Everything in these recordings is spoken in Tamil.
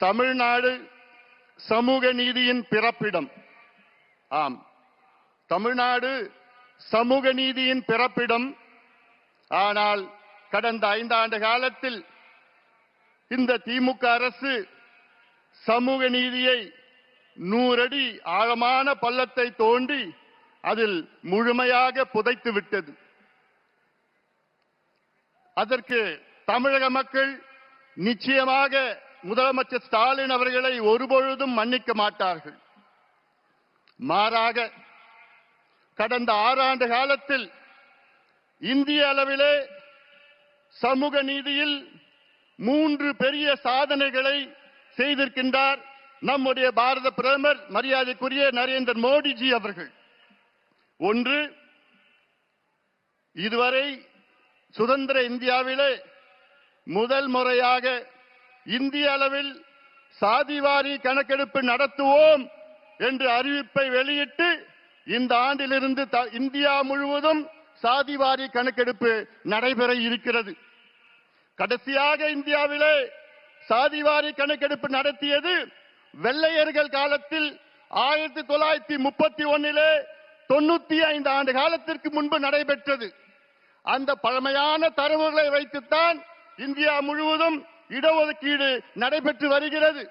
தமிழ்நாடு சமூக நீதியின் பிறப்பிடம். ஆம், தமிழ்நாடு சமூக நீதியின் பிறப்பிடம். ஆனால் கடந்த 5 ஆண்டு காலத்தில் இந்த திமுக அரசு சமூக நீதியை 100 அடி ஆழமான பள்ளத்தை தோண்டி அதில் முழுமையாக புதைத்து விட்டது. அதற்கு தமிழக மக்கள் நிச்சயமாக முதலமைச்சர் ஸ்டாலின் அவர்களை ஒருபொழுதும் மன்னிக்க மாட்டார்கள். மாறாக கடந்த 6 ஆண்டு காலத்தில் இந்திய அளவிலே சமூக நீதியில் 3 பெரிய சாதனைகளை செய்திருக்கின்றார் நம்முடைய பாரத பிரதமர் மரியாதைக்குரிய நரேந்திர மோடிஜி அவர்கள். ஒன்று, இதுவரை சுதந்திர இந்தியாவிலே முதல் முறையாக இந்திய அளவில் சாதிவாரி கணக்கெடுப்பு நடத்துவோம் என்று அறிவிப்பை வெளியிட்டு இந்த ஆண்டிலிருந்து இந்தியா முழுவதும் சாதிவாரி கணக்கெடுப்பு நடைபெற இருக்கிறது. கடைசியாக இந்தியாவிலே சாதிவாரி கணக்கெடுப்பு நடத்தியது வெள்ளையர்கள் காலத்தில் 1931 95 ஆண்டு காலத்திற்கு முன்பு நடைபெற்றது. அந்த பழமையான தரவுகளை வைத்துத்தான் இந்தியா முழுவதும் இடஒதுக்கீடு நடைபெற்று வருகிறது.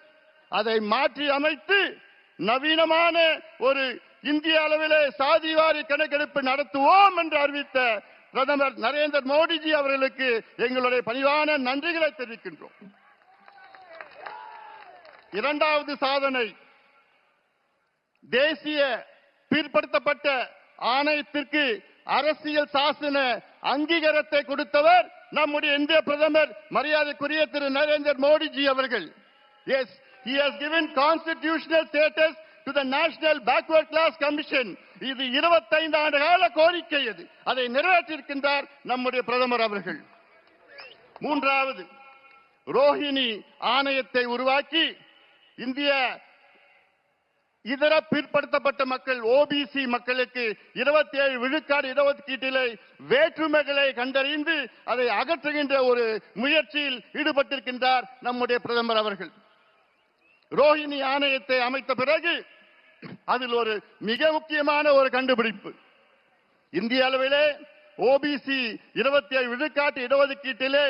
அதை மாற்றி அமைத்து நவீனமான ஒரு இந்திய அளவிலே சாதிவாரி கணக்கெடுப்பு நடத்துவோம் என்று அறிவித்த பிரதமர் நரேந்திர மோடிஜி அவர்களுக்கு எங்களுடைய பணிவான நன்றிகளை தெரிவிக்கின்றோம். இரண்டாவது சாதனை, தேசிய பிற்படுத்தப்பட்ட ஆணையத்திற்கு அரசியல் சாசன அங்கீகாரத்தை கொடுத்தவர் நம்முடைய இந்திய பிரதமர் மரியாதைக்குரிய திரு நரேந்திர மோடிஜி அவர்கள். Yes, he has given constitutional status to the National Backward Class Commission. இது 25 ஆண்டு கால கோரிக்கை. அதை நிறைவேற்றியிருக்கின்றார் நம்முடைய பிரதமர் அவர்கள். மூன்றாவது, ரோஹிணி ஆணையத்தை உருவாக்கி இந்திய இதர பிற்படுத்தப்பட்ட மக்கள் ஓபிசி மக்களுக்கு 27 விழுக்காடு இடஒதுக்கீட்டிலே வேற்றுமைகளை கண்டறிந்து அதை அகற்றுகின்ற ஒரு முயற்சியில் ஈடுபட்டிருக்கின்றார் நம்முடைய பிரதமர் அவர்கள். ரோஹிணி ஆணையத்தை அமைத்த பிறகு அதில் ஒரு மிக முக்கியமான ஒரு கண்டுபிடிப்பு, இந்திய அளவிலே ஓபிசி 27 விழுக்காட்டு இடஒதுக்கீட்டிலே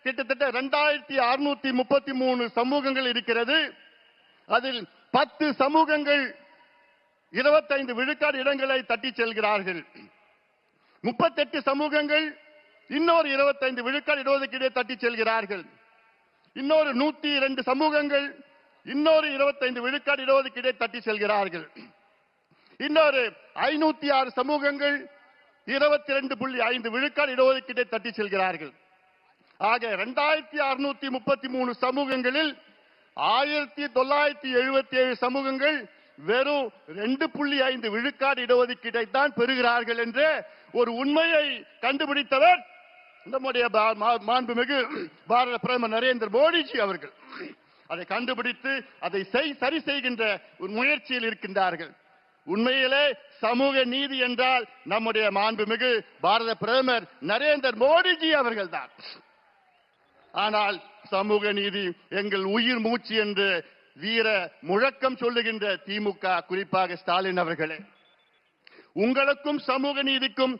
கிட்டத்தட்ட 2633 சமூகங்கள் இருக்கிறது. அதில் 10 சமூகங்கள் 25 விழுக்காடு இடங்களை தட்டி செல்கிறார்கள். 38 சமூகங்கள் இன்னொரு 25 விழுக்காடு இடஒதுக்கீடை தட்டி செல்கிறார்கள். இன்னொரு 102 சமூகங்கள் இன்னொரு 25 விழுக்காடு இடஒதுக்கீடை தட்டி செல்கிறார்கள். இன்னொரு 506 சமூகங்கள் 22.5 விழுக்காடு இடஒதுக்கீடை தட்டி செல்கிறார்கள். ஆக 2633 சமூகங்களில் 1977 சமூகங்கள் வெறும் 2.5 விழுக்காடு இடஒதுக்கீட்டை தான் பெறுகிறார்கள் என்ற ஒரு உண்மையை கண்டுபிடித்தவர் நம்முடைய மாண்புமிகு பாரத பிரதமர் நரேந்திர மோடிஜி அவர்கள். அதை கண்டுபிடித்து அதை சரி செய்கின்ற ஒரு முயற்சியில் இருக்கின்றார்கள். உண்மையிலே சமூக நீதி என்றால் நம்முடைய மாண்புமிகு பாரத பிரதமர் நரேந்திர மோடிஜி அவர்கள் தான். ஆனால் சமூக நீதி எங்கள் உயிர் மூச்சு என்று வீர முழக்கம் சொல்லுகின்ற திமுக, குறிப்பாக ஸ்டாலின் அவர்களே, உங்களுக்கும் சமூக நீதிக்கும்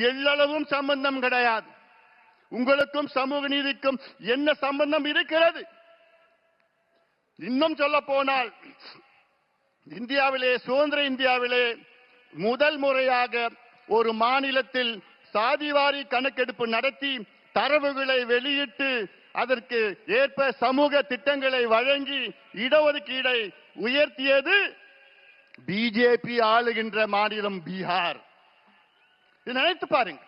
எள்ளளவும் சம்பந்தம் கிடையாது. உங்களுக்கும் சமூக நீதிக்கும் என்ன சம்பந்தம் இருக்கிறது? இன்னும் சொல்ல போனால் இந்தியாவிலே, சுதந்திர இந்தியாவிலே முதல் முறையாக ஒரு மாநிலத்தில் சாதிவாரி கணக்கெடுப்பு நடத்தி தரவுகளை வெளியிட்டு அதற்கு ஏற்ப சமூக திட்டங்களை வழங்கி இடஒதுக்கீடை உயர்த்தியது பிஜேபி ஆளுகின்ற மாநிலம் பீகார். நினைத்து பாருங்க,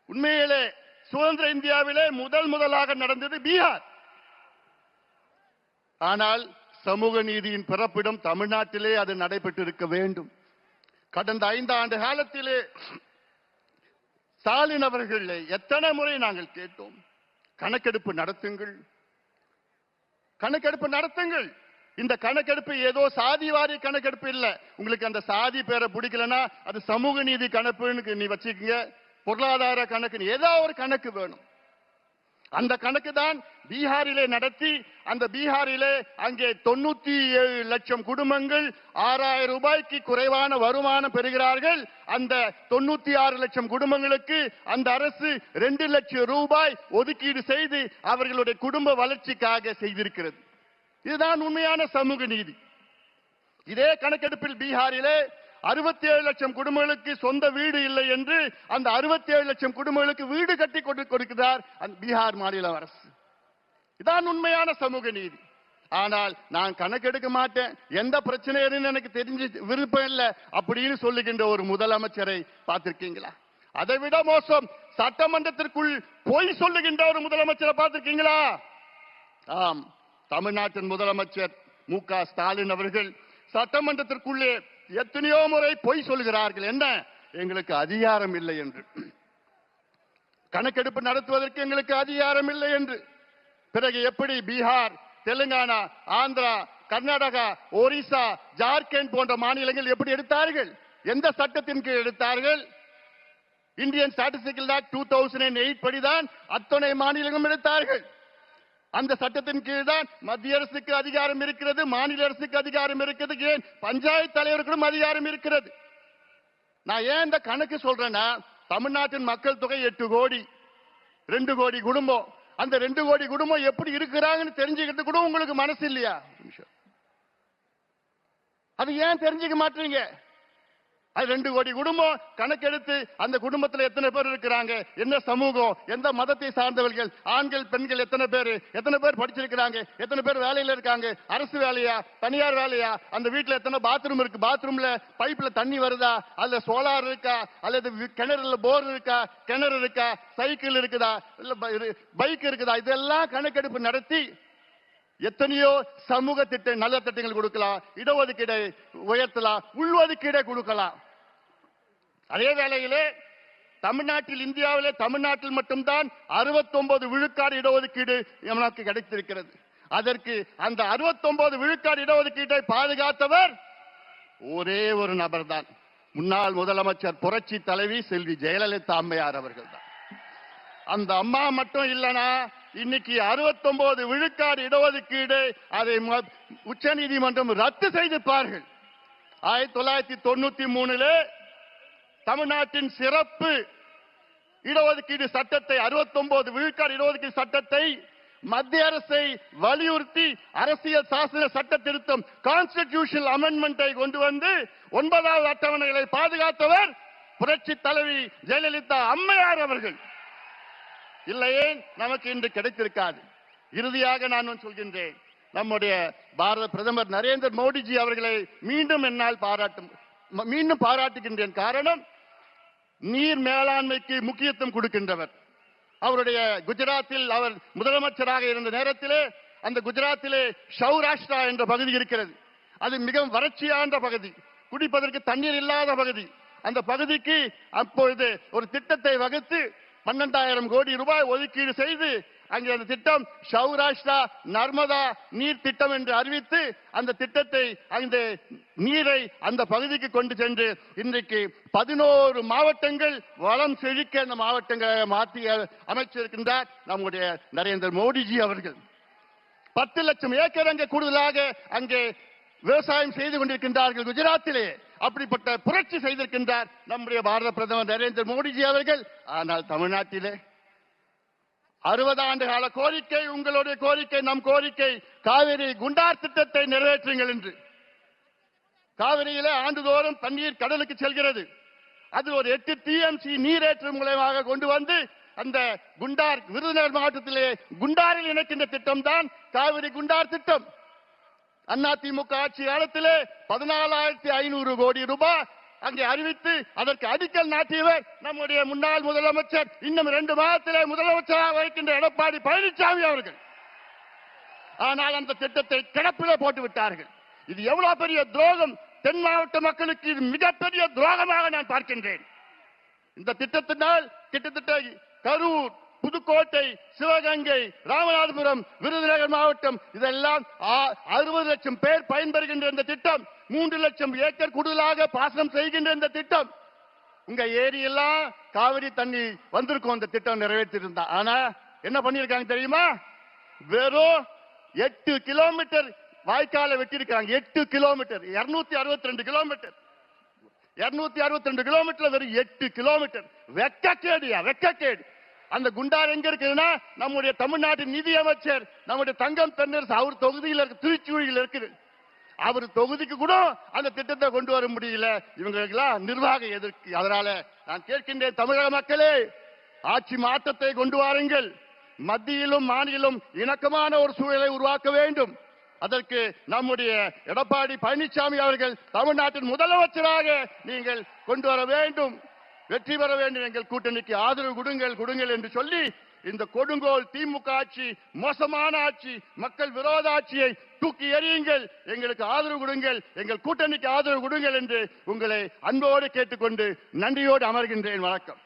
உண்மையிலே சுதந்திர இந்தியாவிலே முதலாக நடந்தது பீகார். ஆனால் சமூக நீதியின் பிறப்பிடம் தமிழ்நாட்டிலே அது நடைபெற்றிருக்க வேண்டும். கடந்த 5 ஆண்டு காலத்திலே ஸ்டாலின் அவர்களை எத்தனை முறை நாங்கள் கேட்டோம், கணக்கெடுப்பு நடத்துங்கள், கணக்கெடுப்பு நடத்துங்கள். இந்த கணக்கெடுப்பு ஏதோ சாதிவாரி கணக்கெடுப்பு இல்ல. உங்களுக்கு அந்த சாதி பேரை பிடிக்கலன்னா அது சமூக நீதி கணக்குன்னு நீ வச்சுக்கீங்க, பொருளாதார கணக்கு, ஏதோ ஒரு கணக்கு வேணும். அந்த கணக்கு தான் பீகாரிலே நடத்தி அந்த பீகாரிலே அங்கே 97 லட்சம் குடும்பங்கள் 6000 ரூபாய்க்கு குறைவான வருமானம் பெறுகிறார்கள். அந்த 96 லட்சம் குடும்பங்களுக்கு அந்த அரசு 2 லட்சம் ரூபாய் ஒதுக்கீடு செய்து அவர்களுடைய குடும்ப வளர்ச்சிக்காக செய்திருக்கிறது. இதுதான் உண்மையான சமூக நீதி. இதே கணக்கெடுப்பில் பீகாரிலே 67 லட்சம் குடும்பங்களுக்கு சொந்த வீடு இல்லை என்று அந்த 67 லட்சம் குடும்பங்களுக்கு வீடு கட்டி கொடுக்கிறார் அந்த பீகார் மாநில அரசு. இதான் உண்மையான சமூக நீதி. ஆனால் நான் கணக்கெடுக்க மாட்டேன், எந்த பிரச்சனையும் எனக்கு தெரிஞ்சு விருப்பம் இல்லை அப்படின்னு சொல்லுகின்ற ஒரு முதலமைச்சரை பார்த்திருக்கீங்களா? அதை விட மோசம், சட்டமன்றத்திற்குள் பொய் சொல்லுகின்ற ஒரு முதலமைச்சரை பார்த்திருக்கீங்களா? ஆம், தமிழ்நாட்டின் முதலமைச்சர் மு.க. ஸ்டாலின் அவர்கள் சட்டமன்றத்திற்குள்ளே எத்தனையோ முறை பொய் சொல்கிறார்கள். என்ன, எங்களுக்கு அதிகாரம் இல்லை என்று, கணக்கெடுப்பு நடத்துவதற்கு எங்களுக்கு அதிகாரம் இல்லை என்று. பிறகு எப்படி பீகார், தெலுங்கானா, ஆந்திரா, கர்நாடகா, ஒரிசா, ஜார்க்கண்ட் போன்ற மாநிலங்கள் எப்படி எடுத்தார்கள்? எந்த சட்டத்தின் கீழ் எடுத்தார்கள்? இந்தியன் ஸ்டாட்டிஸ்டிக்கல் ஆக்ட் 2008 படிதான் அத்தனை மாநிலங்களும் எடுத்தார்கள். அந்த சட்டத்தின் கீழ் தான் மத்திய அரசுக்கு அதிகாரம் இருக்கிறது, மாநில அரசுக்கு அதிகாரம் இருக்கிறது, ஏன் பஞ்சாயத்து தலைவருக்கும் அதிகாரம் இருக்கிறது. நான் ஏன் இந்த கணக்கு சொல்றேன்னா, தமிழ்நாட்டின் மக்கள் தொகை 8 கோடி, 2 கோடி குடும்பம். அந்த 2 கோடி குடும்பம் எப்படி இருக்கிறாங்கன்னு தெரிஞ்சுக்கிறது கூட உங்களுக்கு மனசு இல்லையா? அது ஏன் தெரிஞ்சுக்க மாட்டீங்க? அது 2 கோடி குடும்பம் கணக்கெடுத்து அந்த குடும்பத்தில் எத்தனை பேர் இருக்கிறாங்க, என்ன சமூகம், எந்த மதத்தை சார்ந்தவர்கள், ஆண்கள் பெண்கள் எத்தனை பேர் படிச்சிருக்கிறாங்க, எத்தனை பேர் வேலையில இருக்காங்க, அரசு வேலையா தனியார் வேலையா, அந்த வீட்டுல எத்தனை பாத்ரூம் இருக்கு, பாத்ரூம்ல பைப்ல தண்ணி வருதா, அல்ல சோலார் இருக்கா, அல்லது கிணறுல போர் இருக்கா, கிணறு இருக்கா, சைக்கிள் இருக்குதா, இல்ல பைக் இருக்குதா, இதெல்லாம் கணக்கெடுப்பு நடத்தி எத்தனையோ சமூக திட்ட நல்ல திட்டங்கள் கொடுக்கலாம், இடஒதுக்கீடை உயர்த்தலாம், உள்ஒதுக்கீடை கொடுக்கலாம். அதே வேளையிலே தமிழ்நாட்டில், இந்தியாவிலே தமிழ்நாட்டில் மட்டும்தான் 69 விழுக்காடு இடஒதுக்கீடு நமக்கு கிடைத்திருக்கிறது. அதற்கு அந்த 69 விழுக்காடு இடஒதுக்கீட்டை பாதுகாத்தவர் ஒரே ஒரு நபர் தான், முன்னாள் முதலமைச்சர் புரட்சி தலைவி செல்வி ஜெயலலிதா அம்மையார் அவர்கள் தான். அந்த அம்மா மட்டும் இல்லனா இன்னைக்கு 69 விழுக்காடு இடஒதுக்கீடு அதை உச்ச நீதிமன்றம் ரத்து செய்திருப்பார்கள். 1993 தமிழ்நாட்டின் சிறப்பு இடஒதுக்கீடு சட்டத்தை, 69 விழுக்காடு இடஒதுக்கீடு சட்டத்தை மத்திய அரசை வலியுறுத்தி அரசியல் சாசன சட்ட திருத்தம், கான்ஸ்டிடியூஷனல் அமெண்ட்மெண்டை கொண்டு வந்து 9வது அட்டவணைகளை பாதுகாத்தவர் புரட்சி தலைவி ஜெயலலிதா அம்மையார் அவர்கள். இல்லையே நமக்கு இன்று கிடைத்திருக்காது. இறுதியாக நான் சொல்கின்றேன், நம்முடைய பாரத பிரதமர் நரேந்திர மோடிஜி அவர்களை மீண்டும் பாராட்டுகின்றேன். காரணம், நீர் மேலாண்மைக்கு முக்கியத்துவம் கொடுக்கின்றவர். அவருடைய குஜராத்தில் அவர் முதலமைச்சராக இருந்த நேரத்திலே அந்த குஜராத்திலே சௌராஷ்டிரா என்ற பகுதி இருக்கிறது. அது மிகவும் வறட்சியான பகுதி, குடிப்பதற்கு தண்ணீர் இல்லாத பகுதி. அந்த பகுதிக்கு அப்பொழுது ஒரு திட்டத்தை வகுத்து 12,000 கோடி ரூபாய் ஒதுக்கீடு செய்து அங்கே அந்த திட்டம் சௌராஷ்டிரா நர்மதா நீர் திட்டம் என்று அறிவித்து அந்த திட்டத்தை, அந்த நீரை அந்த பகுதிக்கு கொண்டு சென்று இன்றைக்கு 11 மாவட்டங்கள் வளம் செழிக்க அந்த மாவட்டங்களை மாற்றி அமைச்சிருக்கின்றார் நம்முடைய நரேந்திர மோடிஜி அவர்கள். 10 லட்சம் ஏக்கர் அங்கே கூடுதலாக அங்கே விவசாயம் செய்து கொண்டிருக்கின்றார்கள் குஜராத்திலே. அப்படிப்பட்ட புரட்சி செய்திருக்கின்றார் நம்முடைய பாரத பிரதமர் நரேந்திர மோடிஜி அவர்கள். ஆனால் தமிழ்நாட்டிலே 60 ஆண்டு கால கோரிக்கை, உங்களுடைய கோரிக்கை, நம் கோரிக்கை, காவிரி குண்டார் திட்டத்தை நிறைவேற்றுங்கள் என்று. காவிரியிலே ஆண்டுதோறும் தண்ணீர் கடலுக்கு செல்கிறது. அது ஒரு 8 TMC நீரேற்று மூலமாக கொண்டு வந்து அந்த குண்டார், விருதுநகர் மாவட்டத்திலே குண்டாரில் இணைக்கின்ற திட்டம் தான் காவிரி குண்டார் திட்டம். அதிமுக ஆட்சி காலத்திலே 14,500 கோடி ரூபாய் அங்கே அறிவித்து அதற்கு அடிக்கல் நாட்டியவர் நம்முடைய முன்னாள் முதலமைச்சர், இன்னும் 2 மாதத்திலே முதலமைச்சராக வைக்கின்ற எடப்பாடி பழனிசாமி அவர்கள். ஆனால் அந்த திட்டத்தை கிடப்பிலே போட்டு விட்டார்கள். இது எவ்வளவு பெரிய துரோகம்! தென் மாவட்ட மக்களுக்கு இது மிகப்பெரிய துரோகமாக நான் பார்க்கின்றேன். இந்த திட்டத்தினால் கிட்டத்தட்ட கரூர், புதுக்கோட்டை, சிவகங்கை, ராமநாதபுரம், விருதுநகர் மாவட்டம் இதெல்லாம் 60 லட்சம் பேர் பயன்பெறுகின்ற இந்த திட்டம், 3 லட்சம் ஏக்கர் கூடுதலாக பாசனம் செய்கின்ற இந்த திட்டம். உங்க ஏரியெல்லாம் காவிரி தண்ணி வந்திருக்கும் அந்த திட்டம் நிறைவேற்றிருந்தா. ஆனா என்ன பண்ணிருக்காங்க தெரியுமா? வெறும் 8 கிலோமீட்டர் வாய்க்காலை வெட்டியிருக்காங்க. 8 கிலோமீட்டர், 262 கிலோமீட்டர், 262 கிலோமீட்டர், வெறும் 8 கிலோமீட்டர். வெக்கக்கேடியா, வெக்கக்கேடு. அந்த குண்டார் எங்க இருக்குதுன்னா, நம்முடைய தமிழ்நாட்டின் நிதி அமைச்சர் நம்முடைய தங்கம் தென்னரசு அவர் தொகுதியில் இருக்கு, திருச்சூழியில் இருக்குது. அவர் தொகுதிக்கு கூட அந்த திட்டத்தை கொண்டு வர முடியல. இவங்களுக்கெல்லாம் நிர்வாக எதிர்க்கு. அதனால நான் கேட்கின்றேன், தமிழக மக்களே, ஆட்சி மாற்றத்தை கொண்டு வாருங்கள். மத்தியிலும் மாநிலம் இணக்கமான ஒரு சூழலை உருவாக்க வேண்டும். அதற்கு நம்முடைய எடப்பாடி பழனிசாமி அவர்கள் தமிழ்நாட்டின் முதலமைச்சராக நீங்கள் கொண்டு வர வேண்டும். வெற்றி பெற வேண்டும். எங்கள் கூட்டணிக்கு ஆதரவு கொடுங்கள் என்று சொல்லி இந்த கொடுங்கோல் திமுக ஆட்சி, மோசமான ஆட்சி, மக்கள் விரோத ஆட்சியை தூக்கி எறியுங்கள். எங்களுக்கு ஆதரவு கொடுங்கள், எங்கள் கூட்டணிக்கு ஆதரவு கொடுங்கள் என்று உங்களை அன்போடு கேட்டுக்கொண்டு நன்றியோடு அமர்கின்றேன். வணக்கம்.